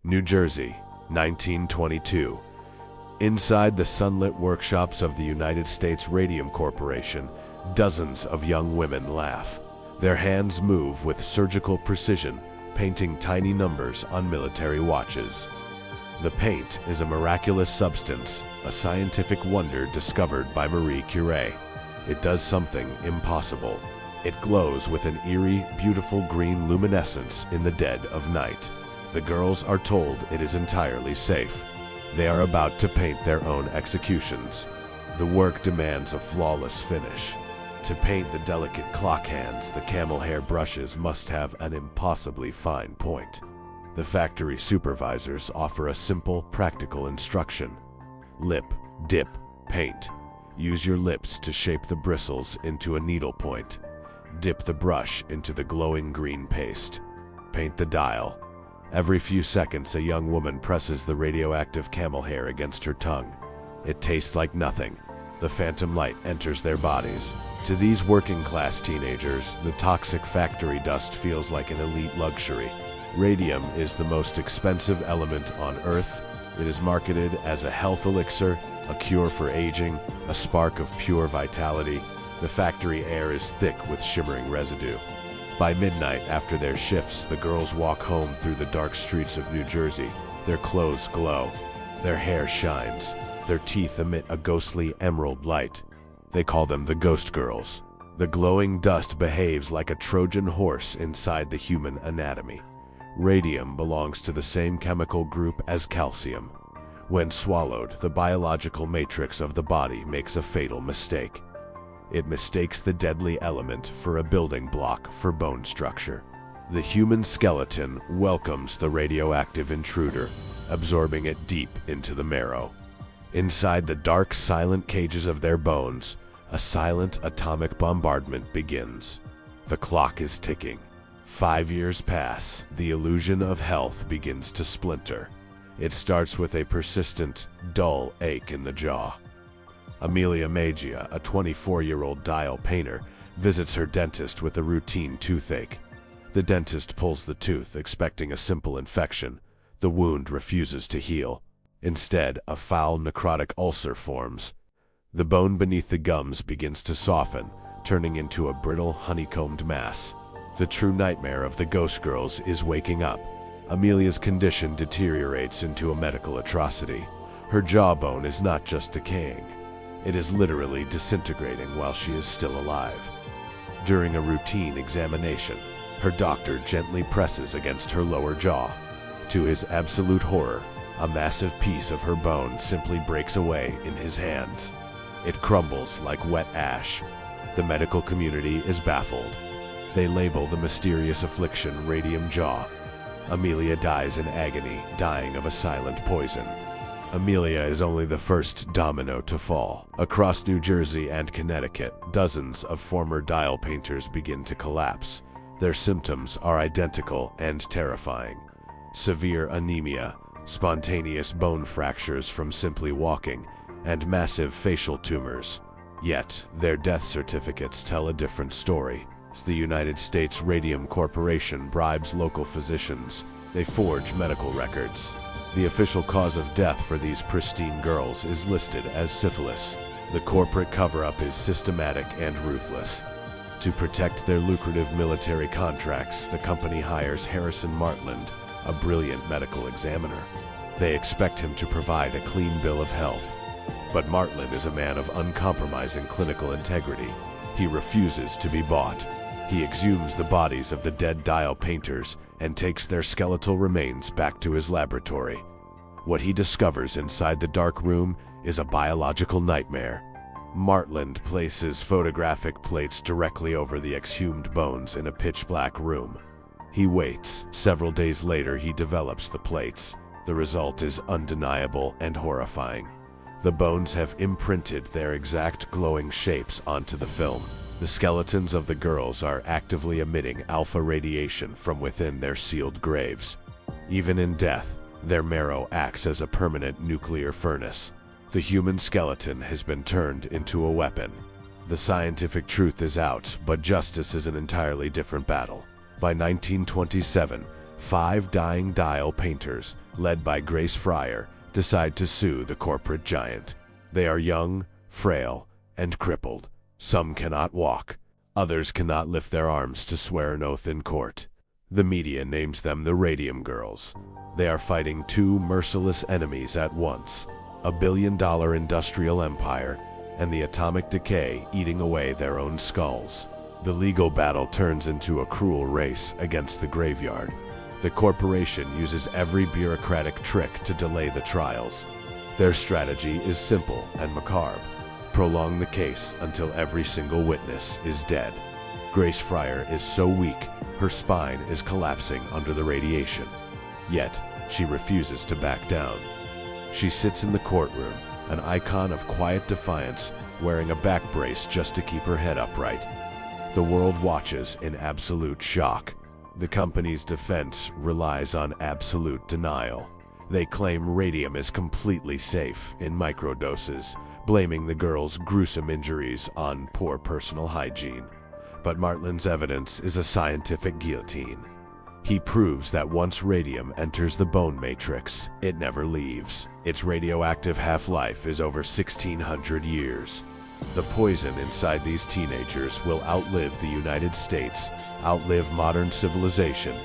New Jersey, 1922. Inside the sunlit workshops of the United States Radium Corporation, dozens of young women laugh. Their hands move with surgical precision, painting tiny numbers on military watches. The paint is a miraculous substance, a scientific wonder discovered by Marie Curie. It does something impossible. It glows with an eerie, beautiful green luminescence in the dead of night. The girls are told it is entirely safe. They are about to paint their own executions. The work demands a flawless finish. To paint the delicate clock hands, the camel hair brushes must have an impossibly fine point. The factory supervisors offer a simple, practical instruction. Lip, dip, paint. Use your lips to shape the bristles into a needlepoint. Dip the brush into the glowing green paste. Paint the dial. Every few seconds, a young woman presses the radioactive camel hair against her tongue. It tastes like nothing. The phantom light enters their bodies. To these working-class teenagers, the toxic factory dust feels like an elite luxury. Radium is the most expensive element on Earth. It is marketed as a health elixir, a cure for aging, a spark of pure vitality. The factory air is thick with shimmering residue. By midnight, after their shifts, the girls walk home through the dark streets of New Jersey. Their clothes glow. Their hair shines. Their teeth emit a ghostly emerald light. They call them the Ghost Girls. The glowing dust behaves like a Trojan horse inside the human anatomy. Radium belongs to the same chemical group as calcium. When swallowed, the biological matrix of the body makes a fatal mistake. It mistakes the deadly element for a building block for bone structure. The human skeleton welcomes the radioactive intruder, absorbing it deep into the marrow. Inside the dark, silent cages of their bones, a silent atomic bombardment begins. The clock is ticking. 5 years pass. The illusion of health begins to splinter. It starts with a persistent, dull ache in the jaw. Amelia Maggia, a 24-year-old dial painter, visits her dentist with a routine toothache. The dentist pulls the tooth, expecting a simple infection. The wound refuses to heal. Instead, a foul necrotic ulcer forms. The bone beneath the gums begins to soften, turning into a brittle, honeycombed mass. The true nightmare of the Ghost Girls is waking up. Amelia's condition deteriorates into a medical atrocity. Her jawbone is not just decaying. It is literally disintegrating while she is still alive. During a routine examination, her doctor gently presses against her lower jaw. To his absolute horror, a massive piece of her bone simply breaks away in his hands. It crumbles like wet ash. The medical community is baffled. They label the mysterious affliction radium jaw. Amelia dies in agony, dying of a silent poison. Amelia is only the first domino to fall. Across New Jersey and Connecticut, dozens of former dial painters begin to collapse. Their symptoms are identical and terrifying. Severe anemia, spontaneous bone fractures from simply walking, and massive facial tumors. Yet, their death certificates tell a different story. The United States Radium Corporation bribes local physicians. They forge medical records. The official cause of death for these pristine girls is listed as syphilis. The corporate cover-up is systematic and ruthless. To protect their lucrative military contracts, the company hires Harrison Martland, a brilliant medical examiner. They expect him to provide a clean bill of health. But Martland is a man of uncompromising clinical integrity. He refuses to be bought. He exhumes the bodies of the dead dial painters and takes their skeletal remains back to his laboratory. What he discovers inside the dark room is a biological nightmare. Martland places photographic plates directly over the exhumed bones in a pitch-black room. He waits. Several days later, he develops the plates. The result is undeniable and horrifying. The bones have imprinted their exact glowing shapes onto the film. The skeletons of the girls are actively emitting alpha radiation from within their sealed graves. Even in death, their marrow acts as a permanent nuclear furnace. The human skeleton has been turned into a weapon. The scientific truth is out, but justice is an entirely different battle. By 1927, 5 dying dial painters, led by Grace Fryer, decide to sue the corporate giant. They are young, frail, and crippled. Some cannot walk. Others cannot lift their arms to swear an oath in court. The media names them the Radium Girls. They are fighting 2 merciless enemies at once: a billion-dollar industrial empire and the atomic decay eating away their own skulls. The legal battle turns into a cruel race against the graveyard. The corporation uses every bureaucratic trick to delay the trials. Their strategy is simple and macabre: prolong the case until every single witness is dead. Grace Fryer is so weak, her spine is collapsing under the radiation. Yet, she refuses to back down. She sits in the courtroom, an icon of quiet defiance, wearing a back brace just to keep her head upright. The world watches in absolute shock. The company's defense relies on absolute denial. They claim radium is completely safe in microdoses, blaming the girls' gruesome injuries on poor personal hygiene. But Martland's evidence is a scientific guillotine. He proves that once radium enters the bone matrix, it never leaves. Its radioactive half-life is over 1,600 years. The poison inside these teenagers will outlive the United States, outlive modern civilization,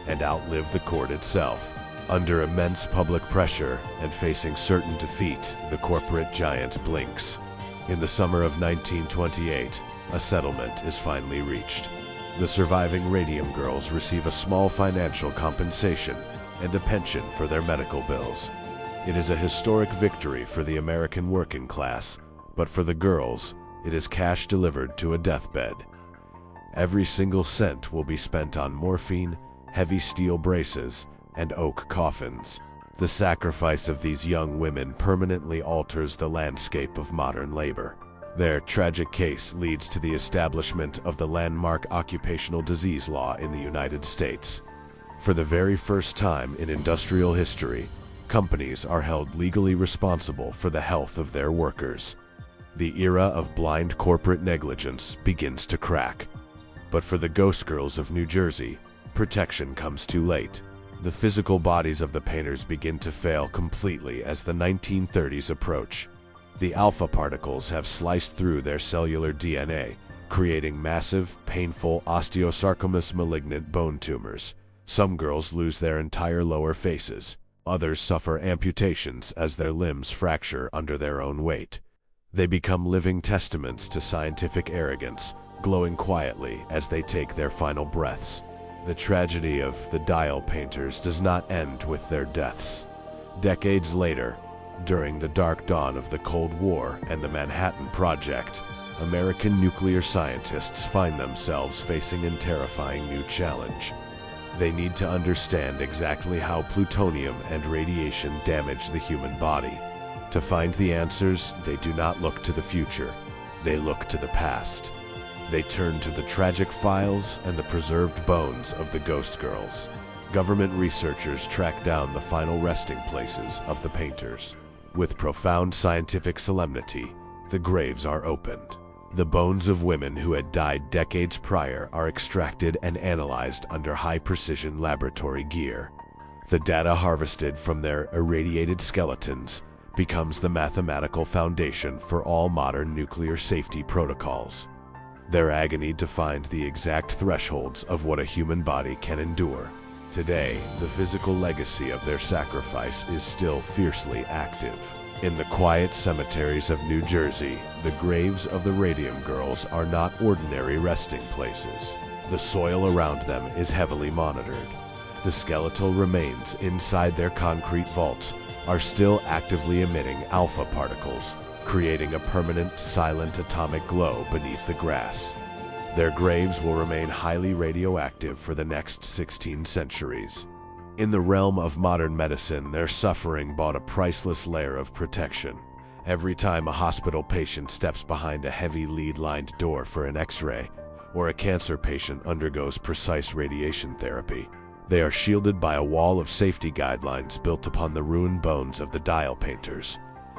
and outlive the court itself. Under immense public pressure and facing certain defeat, the corporate giant blinks. In the summer of 1928, a settlement is finally reached. The surviving Radium Girls receive a small financial compensation and a pension for their medical bills. It is a historic victory for the American working class, but for the girls, it is cash delivered to a deathbed. Every single cent will be spent on morphine, heavy steel braces, and oak coffins. The sacrifice of these young women permanently alters the landscape of modern labor. Their tragic case leads to the establishment of the landmark occupational disease law in the United States. For the very first time in industrial history, companies are held legally responsible for the health of their workers. The era of blind corporate negligence begins to crack. But for the ghost girls of New Jersey, protection comes too late. The physical bodies of the painters begin to fail completely as the 1930s approach. The alpha particles have sliced through their cellular DNA, creating massive, painful, osteosarcomous malignant bone tumors. Some girls lose their entire lower faces. Others suffer amputations as their limbs fracture under their own weight. They become living testaments to scientific arrogance, glowing quietly as they take their final breaths. The tragedy of the dial painters does not end with their deaths. Decades later, during the dark dawn of the Cold War and the Manhattan Project, American nuclear scientists find themselves facing a terrifying new challenge. They need to understand exactly how plutonium and radiation damage the human body. To find the answers, they do not look to the future. They look to the past. They turn to the tragic files and the preserved bones of the ghost girls. Government researchers track down the final resting places of the painters. With profound scientific solemnity, the graves are opened. The bones of women who had died decades prior are extracted and analyzed under high-precision laboratory gear. The data harvested from their irradiated skeletons becomes the mathematical foundation for all modern nuclear safety protocols. Their agony defined the exact thresholds of what a human body can endure. Today, the physical legacy of their sacrifice is still fiercely active. In the quiet cemeteries of New Jersey, the graves of the Radium Girls are not ordinary resting places. The soil around them is heavily monitored. The skeletal remains inside their concrete vaults are still actively emitting alpha particles, creating a permanent, silent atomic glow beneath the grass. Their graves will remain highly radioactive for the next 16 centuries. In the realm of modern medicine, their suffering bought a priceless layer of protection. Every time a hospital patient steps behind a heavy lead-lined door for an X-ray, or a cancer patient undergoes precise radiation therapy, they are shielded by a wall of safety guidelines built upon the ruined bones of the dial painters.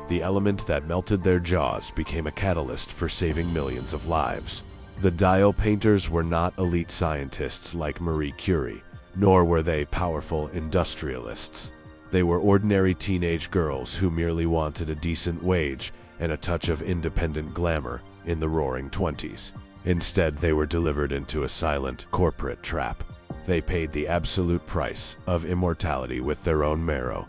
The element that melted their jaws became a catalyst for saving millions of lives. The dial painters were not elite scientists like Marie Curie, Nor were they powerful industrialists. They were ordinary teenage girls who merely wanted a decent wage and a touch of independent glamour in the roaring 20s. Instead, they were delivered into a silent corporate trap. They paid the absolute price of immortality with their own marrow,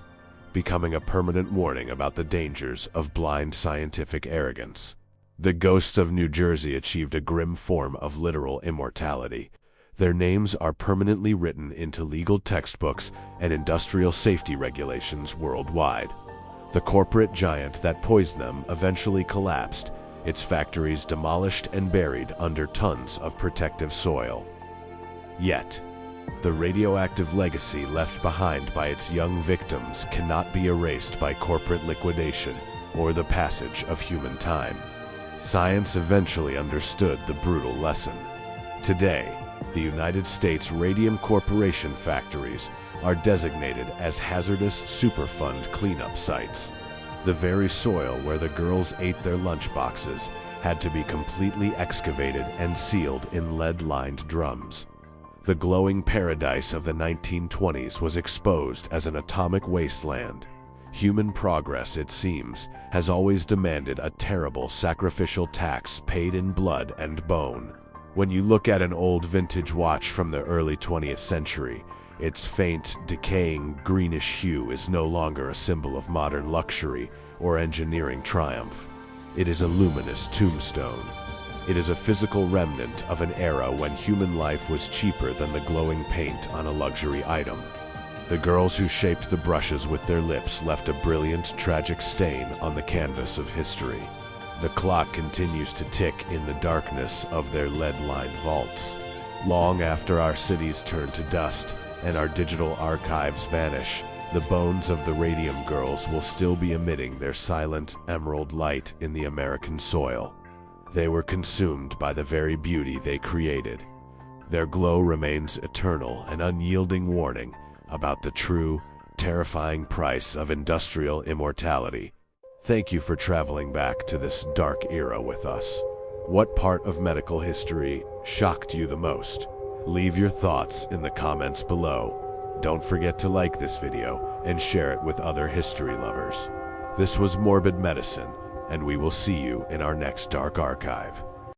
becoming a permanent warning about the dangers of blind scientific arrogance. The ghosts of New Jersey achieved a grim form of literal immortality. Their names are permanently written into legal textbooks and industrial safety regulations worldwide. The corporate giant that poisoned them eventually collapsed, its factories demolished and buried under tons of protective soil. Yet, the radioactive legacy left behind by its young victims cannot be erased by corporate liquidation or the passage of human time. Science eventually understood the brutal lesson. Today, the United States Radium Corporation factories are designated as hazardous Superfund cleanup sites. The very soil where the girls ate their lunchboxes had to be completely excavated and sealed in lead-lined drums. The glowing paradise of the 1920s was exposed as an atomic wasteland. Human progress, it seems, has always demanded a terrible sacrificial tax paid in blood and bone. When you look at an old vintage watch from the early 20th century, its faint, decaying, greenish hue is no longer a symbol of modern luxury or engineering triumph. It is a luminous tombstone. It is a physical remnant of an era when human life was cheaper than the glowing paint on a luxury item. The girls who shaped the brushes with their lips left a brilliant, tragic stain on the canvas of history. The clock continues to tick in the darkness of their lead-lined vaults. Long after our cities turn to dust and our digital archives vanish, the bones of the Radium Girls will still be emitting their silent emerald light in the American soil. They were consumed by the very beauty they created. Their glow remains eternal, an unyielding warning about the true, terrifying price of industrial immortality. Thank you for traveling back to this dark era with us. What part of medical history shocked you the most? Leave your thoughts in the comments below. Don't forget to like this video and share it with other history lovers. This was Morbid Medicine, and we will see you in our next Dark Archive.